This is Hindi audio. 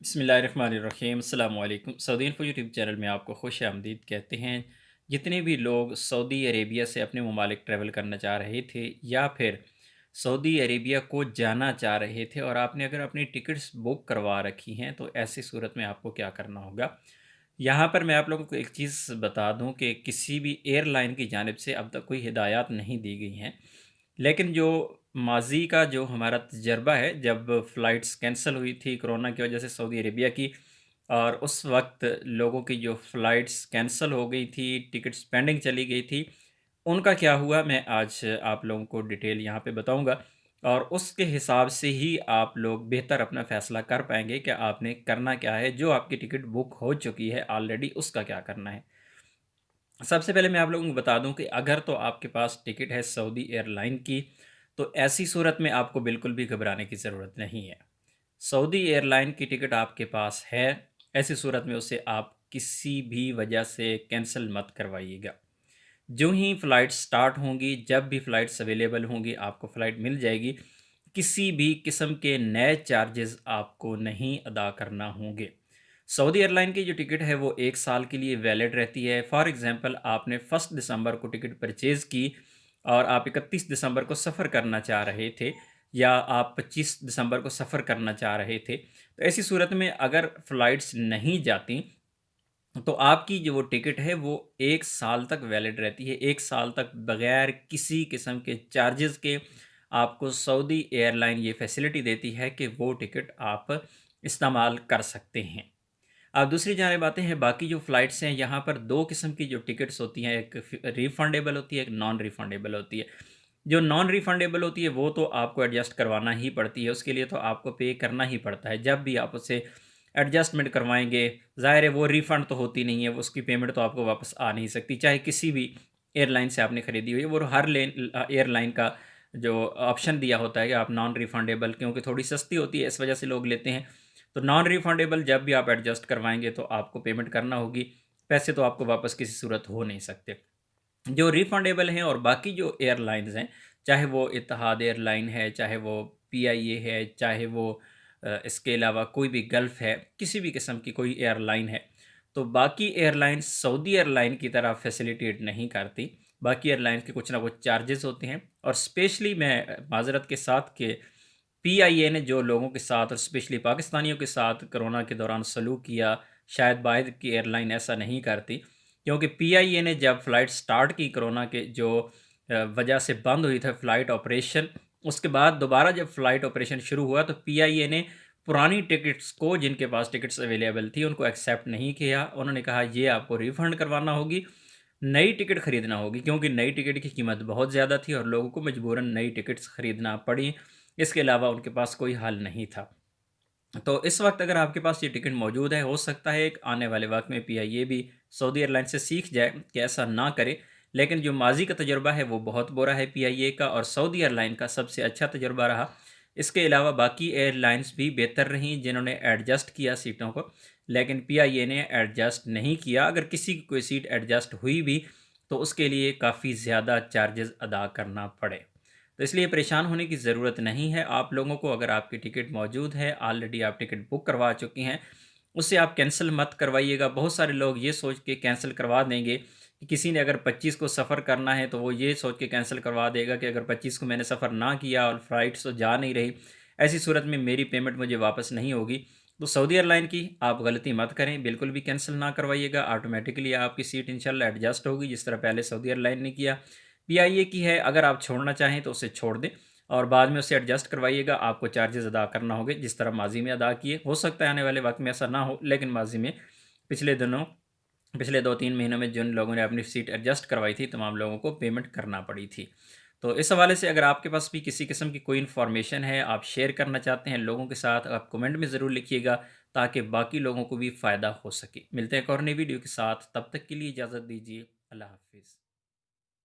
बिस्मिल्लाहिर्रहमानिर्रहीम अस्सलाम वालेकुम। सऊदी इन्फो यूट्यूब चैनल में आपको खुश आमदीद कहते हैं। जितने भी लोग सऊदी अरेबिया से अपने ममालिक ट्रैवल करना चाह रहे थे या फिर सऊदी अरेबिया को जाना चाह रहे थे और आपने अगर अपनी टिकट्स बुक करवा रखी हैं तो ऐसी सूरत में आपको क्या करना होगा। यहाँ पर मैं आप लोगों को एक चीज़ बता दूँ कि किसी भी एयरलाइन की जानिब से अब तक कोई हिदायत नहीं दी गई हैं। लेकिन जो माज़ी का जो हमारा तजर्बा है, जब फ़्लाइट्स कैंसल हुई थी कोरोना की वजह से सऊदी अरेबिया की, और उस वक़्त लोगों की जो फ़्लाइट्स कैंसल हो गई थी, टिकट्स पेंडिंग चली गई थी, उनका क्या हुआ मैं आज आप लोगों को डिटेल यहाँ पे बताऊँगा। और उसके हिसाब से ही आप लोग बेहतर अपना फ़ैसला कर पाएँगे कि आपने करना क्या है, जो आपकी टिकट बुक हो चुकी है ऑलरेडी उसका क्या करना है। सबसे पहले मैं आप लोगों को बता दूं कि अगर तो आपके पास टिकट है सऊदी एयरलाइन की, तो ऐसी सूरत में आपको बिल्कुल भी घबराने की ज़रूरत नहीं है। सऊदी एयरलाइन की टिकट आपके पास है, ऐसी सूरत में उसे आप किसी भी वजह से कैंसिल मत करवाइएगा। जो ही फ़्लाइट स्टार्ट होंगी, जब भी फ़्लाइट्स अवेलेबल होंगी, आपको फ़्लाइट मिल जाएगी। किसी भी किस्म के नए चार्जेस आपको नहीं अदा करना होंगे। सऊदी एयरलाइन की जो टिकट है वो 1 साल के लिए वैलिड रहती है। फॉर एग्ज़ाम्पल आपने 1 दिसंबर को टिकट परचेज़ की और आप 31 दिसंबर को सफ़र करना चाह रहे थे, या आप 25 दिसंबर को सफ़र करना चाह रहे थे। तो ऐसी सूरत में अगर फ़्लाइट्स नहीं जाती, तो आपकी जो वो टिकट है वो 1 साल तक वैलिड रहती है। 1 साल तक बगैर किसी किस्म के चार्जेज़ के आपको सऊदी एयरलाइन ये फ़ैसिलिटी देती है कि वो टिकट आप इस्तेमाल कर सकते हैं। अब दूसरी जानिब आते हैं, बाकी जो फ़्लाइट्स हैं यहाँ पर 2 किस्म की जो टिकट्स होती हैं, एक रिफ़ंडेबल होती है, एक नॉन रिफ़ंडेबल होती है। जो नॉन रिफ़ंडेबल होती है वो तो आपको एडजस्ट करवाना ही पड़ती है, उसके लिए तो आपको पे करना ही पड़ता है। जब भी आप उसे एडजस्टमेंट करवाएँगे, ज़ाहिर है वो रिफ़ंड तो होती नहीं है, वो उसकी पेमेंट तो आपको वापस आ नहीं सकती, चाहे किसी भी एयरलाइन से आपने खरीदी हुई है। वो हर एयरलाइन का जो ऑप्शन दिया होता है कि आप नॉन रिफ़ंडेबल, क्योंकि थोड़ी सस्ती होती है इस वजह से लोग लेते हैं। तो नॉन रिफ़ंडेबल जब भी आप एडजस्ट करवाएँगे तो आपको पेमेंट करना होगी, पैसे तो आपको वापस किसी सूरत हो नहीं सकते। जो रिफ़ंडेबल हैं और बाकी जो एयरलाइंस हैं, चाहे वो इत्तेहाद एयरलाइन है, चाहे वो पीआईए है, चाहे वो इसके अलावा कोई भी गल्फ़ है, किसी भी किस्म की कोई एयरलाइन है, तो बाकी एयरलाइंस सऊदी एयरलाइन की तरह फ़ैसिलिटेट नहीं करती। बाकी एयरलाइंस के कुछ ना कुछ चार्जेज़ होते हैं, और स्पेशली मैं माज़रत के साथ कि पीआईए ने जो लोगों के साथ और स्पेशली पाकिस्तानियों के साथ कोरोना के दौरान सलूक किया, शायद बाहर की एयरलाइन ऐसा नहीं करती। क्योंकि पीआईए ने जब फ़्लाइट स्टार्ट की कोरोना के जो वजह से बंद हुई थी फ़्लाइट ऑपरेशन, उसके बाद दोबारा जब फ़्लाइट ऑपरेशन शुरू हुआ तो पीआईए ने पुरानी टिकट्स को, जिनके पास टिकट्स अवेलेबल थी, उनको एक्सेप्ट नहीं किया। उन्होंने कहा ये आपको रिफ़ंड करवाना होगी, नई टिकट खरीदना होगी, क्योंकि नई टिकट की कीमत बहुत ज़्यादा थी और लोगों को मजबूरन नई टिकट्स खरीदना पड़ी। इसके अलावा उनके पास कोई हल नहीं था। तो इस वक़्त अगर आपके पास ये टिकट मौजूद है, हो सकता है एक आने वाले वक़्त में पीआईए भी सऊदी एयरलाइन से सीख जाए कि ऐसा ना करे। लेकिन जो माज़ी का तजुर्बा है वो बहुत बुरा है पीआईए का, और सऊदी एयरलाइन का सबसे अच्छा तजुर्बा रहा। इसके अलावा बाकी एयरलाइंस भी बेहतर रहीं जिन्होंने एडजस्ट किया सीटों को, लेकिन पीआईए ने एडजस्ट नहीं किया। अगर किसी की कोई सीट एडजस्ट हुई भी तो उसके लिए काफ़ी ज़्यादा चार्जेज़ अदा करना पड़े। तो इसलिए परेशान होने की ज़रूरत नहीं है आप लोगों को। अगर आपकी टिकट मौजूद है, ऑलरेडी आप टिकट बुक करवा चुकी हैं, उसे आप कैंसिल मत करवाइएगा। बहुत सारे लोग ये सोच के कैंसिल करवा देंगे कि किसी ने अगर 25 को सफ़र करना है तो वो ये सोच के कैंसिल करवा देगा कि अगर 25 को मैंने सफ़र ना किया और फ़्लाइट्स तो जा नहीं रही, ऐसी सूरत में मेरी पेमेंट मुझे वापस नहीं होगी। तो सऊदी एयरलाइन की आप गलती मत करें, बिल्कुल भी कैंसिल ना करवाइएगा। ऑटोमेटिकली आपकी सीट इंशाल्लाह एडजस्ट होगी, जिस तरह पहले सऊदी एयरलाइन ने किया। पीआईए की है, अगर आप छोड़ना चाहें तो उसे छोड़ दें और बाद में उसे एडजस्ट करवाइएगा। आपको चार्जेस अदा करना होंगे जिस तरह माजी में अदा किए। हो सकता है आने वाले वक्त में ऐसा ना हो, लेकिन माजी में पिछले दिनों, पिछले 2-3 महीनों में जिन लोगों ने अपनी सीट एडजस्ट करवाई थी, तमाम लोगों को पेमेंट करना पड़ी थी। तो इस हवाले से अगर आपके पास भी किसी किस्म की कोई इन्फॉर्मेशन है, आप शेयर करना चाहते हैं लोगों के साथ, आप कमेंट में ज़रूर लिखिएगा ताकि बाकी लोगों को भी फ़ायदा हो सके। मिलते हैं एक और नई वीडियो के साथ, तब तक के लिए इजाज़त दीजिए। अल्लाह हाफ़िज़।